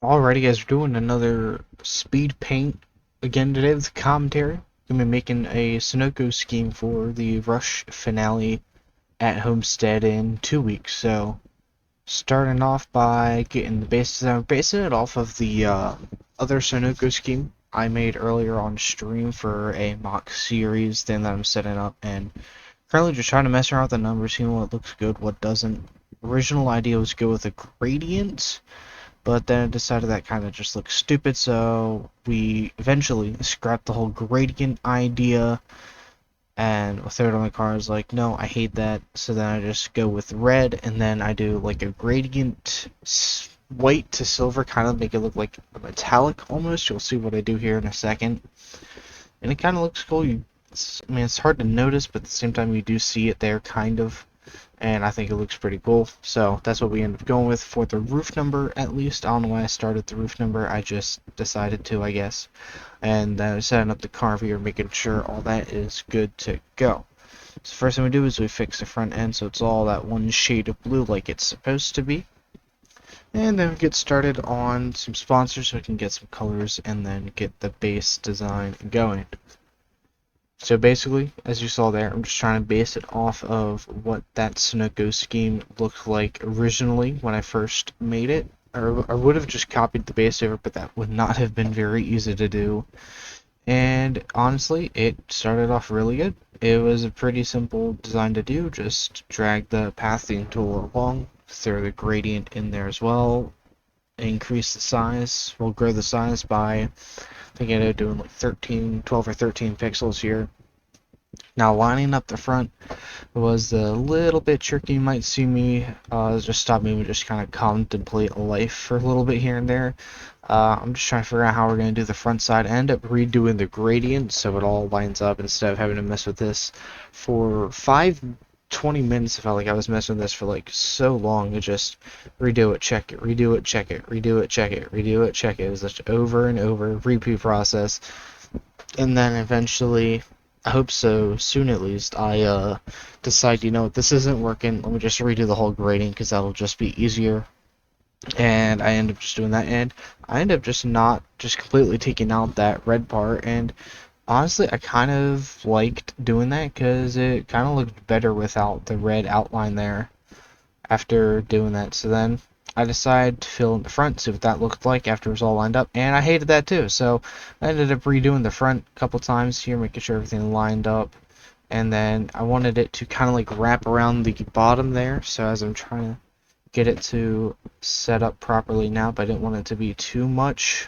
Alrighty guys, we're doing another speed paint again today with commentary. Gonna be making a Sunoco scheme for the Rush finale at Homestead in 2 weeks. So starting off by getting the base design, basing it off of the other Sunoco scheme I made earlier on stream for a mock series thing that I'm setting up, and currently just trying to mess around with the numbers, seeing what looks good, what doesn't. Original idea was go with a gradient, but then I decided that kind of just looks stupid, so we eventually scrapped the whole gradient idea, and a third of my car is like, no, I hate that, so then I just go with red, and then I do like a gradient white to silver, kind of make it look like a metallic almost. You'll see what I do here in a second, and it kind of looks cool. I mean, it's hard to notice, but at the same time, you do see it there, kind of, and I think it looks pretty cool. So that's what we ended up going with for the roof number, at least. I don't know why I started the roof number, I just decided to, I guess. And then setting up the carve here, making sure all that is good to go. So first thing we do is we fix the front end so it's all that one shade of blue like it's supposed to be. And then we get started on some sponsors so we can get some colors and then get the base design going. So basically, as you saw there, I'm just trying to base it off of what that Sunoco scheme looked like originally when I first made it. Or I would have just copied the base over, but that would not have been very easy to do. And honestly, it started off really good. It was a pretty simple design to do, just drag the pathing tool along, throw the gradient in there as well, increase the size. We'll grow the size by, I think I ended up doing like 12 or 13 pixels here. Now lining up the front was a little bit tricky. You might see me just stop me and just kind of contemplate life for a little bit here and there. I'm just trying to figure out how we're going to do the front side. I end up redoing the gradient so it all lines up instead of having to mess with this for 20 minutes. I felt like I was messing with this for like so long to just redo it, check it, redo it, check it, redo it, check it, redo it, check it. It was just over and over repeat process. And then eventually, I hope so soon at least, I decide, you know, this isn't working, let me just redo the whole grading because that'll just be easier. And I end up just doing that, and I end up just not just completely taking out that red part, and honestly I kind of liked doing that because it kind of looked better without the red outline there after doing that. So then I decided to fill in the front, see what that looked like after it was all lined up, and I hated that too. So I ended up redoing the front a couple times here, making sure everything lined up, and then I wanted it to kind of like wrap around the bottom there. So as I'm trying to get it to set up properly now, but I didn't want it to be too much,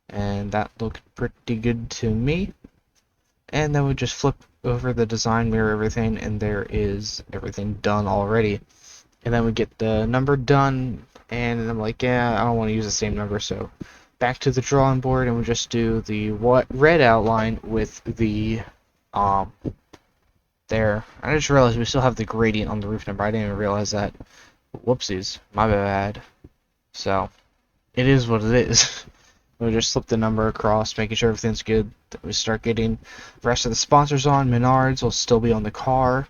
and that looked pretty good to me. And then we just flip over the design, mirror everything, and there is everything done already. And then we get the number done, and I'm like, yeah, I don't want to use the same number, so back to the drawing board, and we just do the red outline with the there. I just realized we still have the gradient on the roof number. I didn't even realize that. Whoopsies, my bad. So it is what it is. We'll just slip the number across, making sure everything's good. Then we start getting the rest of the sponsors on. Menards will still be on the car.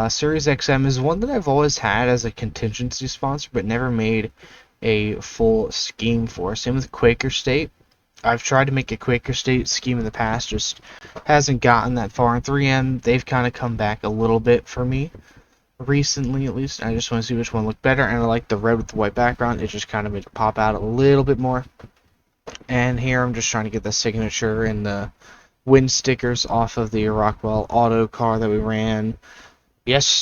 Series XM is one that I've always had as a contingency sponsor, but never made a full scheme for. Same with Quaker State. I've tried to make a Quaker State scheme in the past, just hasn't gotten that far. In 3M, they've kind of come back a little bit for me, recently at least. I just want to see which one looked better, and I like the red with the white background. It just kind of made it pop out a little bit more. And here I'm just trying to get the signature and the wind stickers off of the Rockwell Auto car that we ran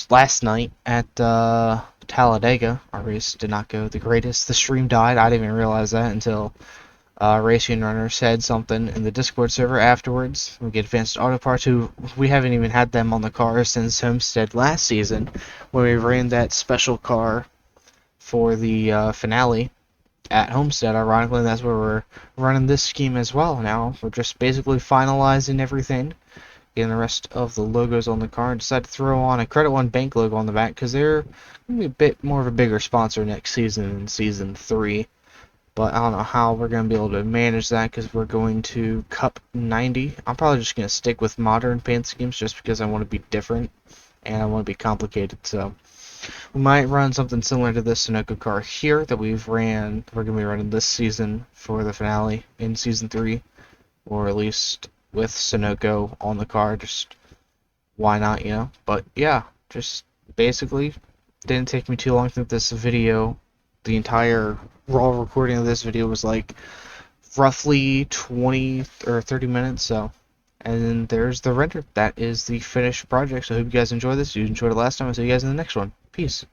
last night at Talladega. Our race did not go the greatest. The stream died. I didn't even realize that until Racing Runner said something in the Discord server afterwards. We get Advanced Auto Parts, who we haven't even had them on the car since Homestead last season, when we ran that special car for the finale at Homestead. Ironically, that's where we're running this scheme as well now. We're just basically finalizing everything, getting the rest of the logos on the car, and decided to throw on a Credit One Bank logo on the back because they're going to be a bit more of a bigger sponsor next season in Season 3. But I don't know how we're going to be able to manage that because we're going to Cup 90. I'm probably just going to stick with modern paint schemes just because I want to be different and I want to be complicated. So We might run something similar to this Sunoco car here that we're going to be running this season for the finale in Season 3, or at least with Sunoco on the car, just why not, you know? But yeah, just basically, didn't take me too long to make this video. The entire raw recording of this video was like roughly 20 or 30 minutes, so. And then there's the render. That is the finished project. So I hope you guys enjoy this. If you enjoyed it last time, I'll see you guys in the next one. Peace.